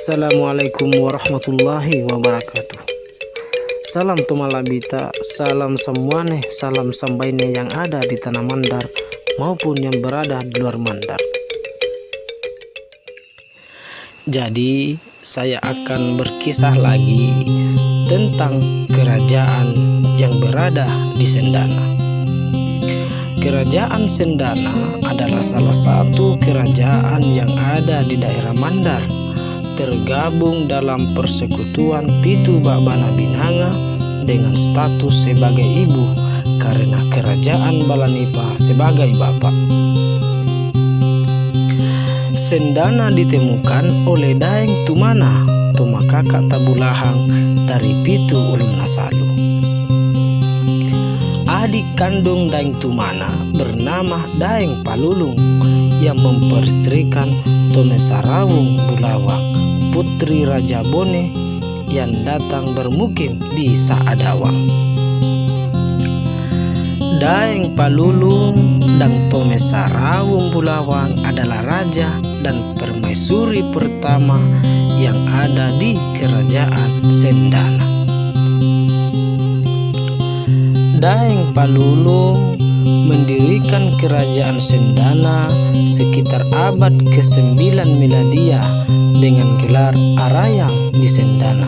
Assalamualaikum warahmatullahi wabarakatuh. Salam tumalabita, salam semuanya, salam sambainnya yang ada di tanah Mandar maupun yang berada di luar Mandar. Jadi saya akan berkisah lagi tentang kerajaan yang berada di Sendana. Kerajaan Sendana adalah salah satu kerajaan yang ada di daerah Mandar, tergabung dalam persekutuan Pitu Babana Binanga dengan status sebagai ibu karena kerajaan Balanipa sebagai bapak. Sendana ditemukan oleh Daeng Tumana Tumakaka Tabulahang dari Pitu Ulun Nasalu. Adik kandung Daeng Tumana bernama Daeng Palulung yang memperstrikan Tome Sarawung Bulawang, putri Raja Bone yang datang bermukim di Saadawang. Daeng Palulung dan Tome Sarawung Bulawang adalah raja dan permaisuri pertama yang ada di kerajaan Sendana. Daeng Palulung mendirikan kerajaan Sendana sekitar abad ke-9 Miladia dengan gelar Arayang di Sendana.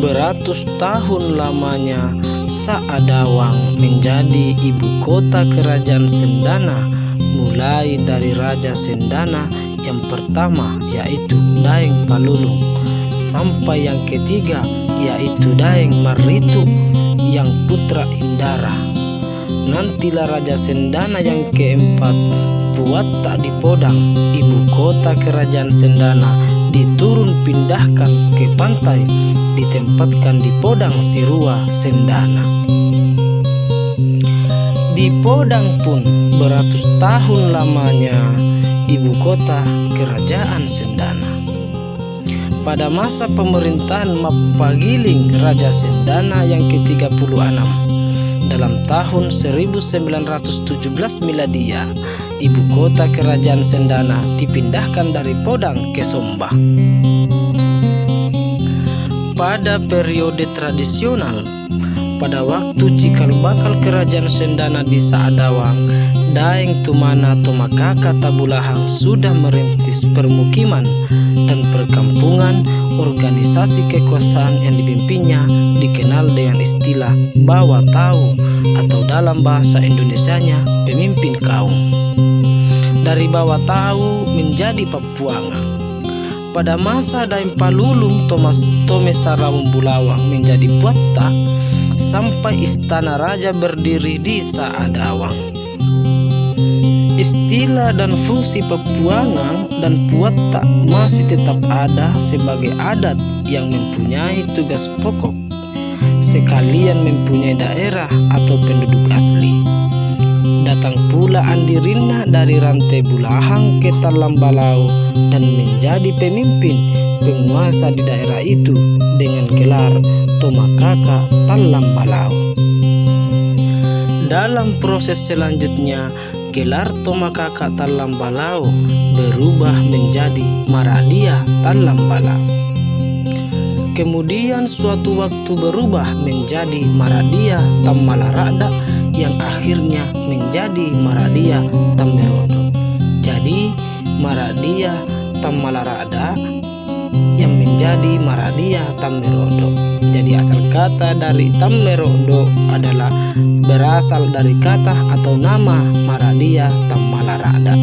Beratus tahun lamanya Saadawang menjadi ibu kota kerajaan Sendana, mulai dari Raja Sendana yang pertama yaitu Daeng Palulung sampai yang ketiga yaitu Daeng Maritu yang putra Indara. Nantilah Raja Sendana yang keempat Puatta di Podang, ibu kota kerajaan Sendana, diturun pindahkan ke pantai, ditempatkan di Podang Sirua Sendana. Di Podang pun beratus tahun lamanya ibu kota kerajaan Sendana. Pada masa pemerintahan Mapagiling Raja Sendana yang ke-36 dalam tahun 1917 Miladia, ibu kota kerajaan Sendana dipindahkan dari Podang ke Sombah. Pada periode tradisional, pada waktu cikal bakal kerajaan Sendana di Saadawang, Daeng Tumana Tumakaka Tabulahang sudah merintis permukiman dan perkampungan. Organisasi kekuasaan yang dipimpinnya dikenal dengan istilah Bawah Tahu atau dalam bahasa Indonesianya pemimpin kaum. Dari Bawah Tahu menjadi Papuanga. Pada masa Daeng Palulung Tome Sarawung Bulawang menjadi Puatta sampai istana raja berdiri di Saadawang. Istilah dan fungsi Papuanga dan Puatta masih tetap ada sebagai adat yang mempunyai tugas pokok, sekalian mempunyai daerah atau penduduk asli. Datang pula Andi Rina dari rantai Bulahang ke Talambalau dan menjadi pemimpin penguasa di daerah itu dengan gelar Tumakaka Talambalau. Dalam proses selanjutnya, gelar Tumakaka Talambalau berubah menjadi Maradia Talambalau. Kemudian suatu waktu berubah menjadi Maradia Tamalarada yang akhirnya menjadi Maradia Tamerodo. Jadi Maradia Tamalarada yang menjadi Maradia Tamerodo. Jadi asal kata dari Tamerodo adalah berasal dari kata atau nama Maradia Tamalarada.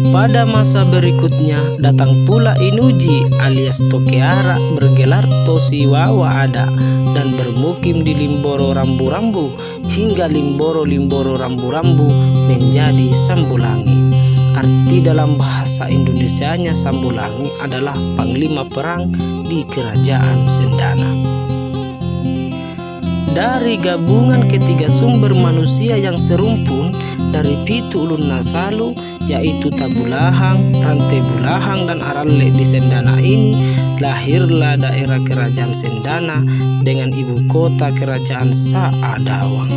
Pada masa berikutnya datang pula Inuji alias Tokeara bergelar Tosiwawa Ada dan bermukim di Limboro Rambu-Rambu hingga Limboro Rambu-Rambu menjadi Sambulangi. Arti dalam bahasa Indonesianya Sambulangi adalah panglima perang di kerajaan Sendana. Dari gabungan ketiga sumber manusia yang serumpun dari Pitu Ulun Nasalu yaitu Tabulahang, Rantai Bulahang dan Aralle di Sendana ini, lahirlah daerah kerajaan Sendana dengan ibu kota kerajaan Saadawang.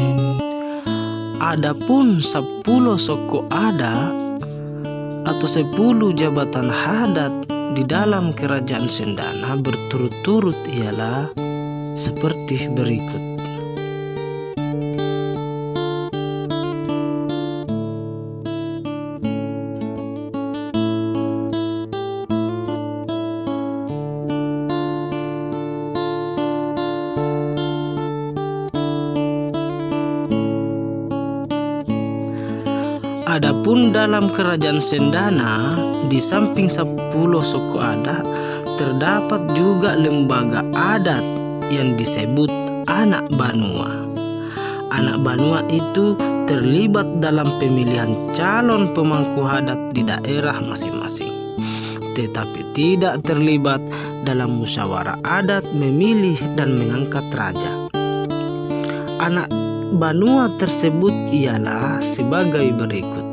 Adapun 10 Soko Ada atau 10 jabatan hadat di dalam kerajaan Sendana berturut-turut ialah seperti berikut. Adapun dalam kerajaan Sendana, di samping 10 suku adat, terdapat juga lembaga adat yang disebut anak Banua. Anak Banua itu terlibat dalam pemilihan calon pemangku adat di daerah masing-masing, tetapi tidak terlibat dalam musyawarah adat memilih dan mengangkat raja. Anak Banua tersebut ialah sebagai berikut.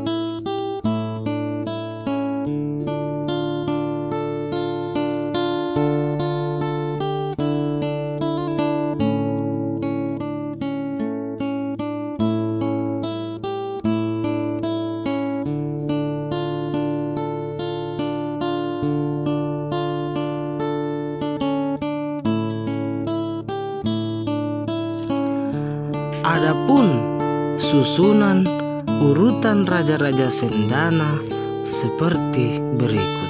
Adapun susunan urutan raja-raja Sendana seperti berikut.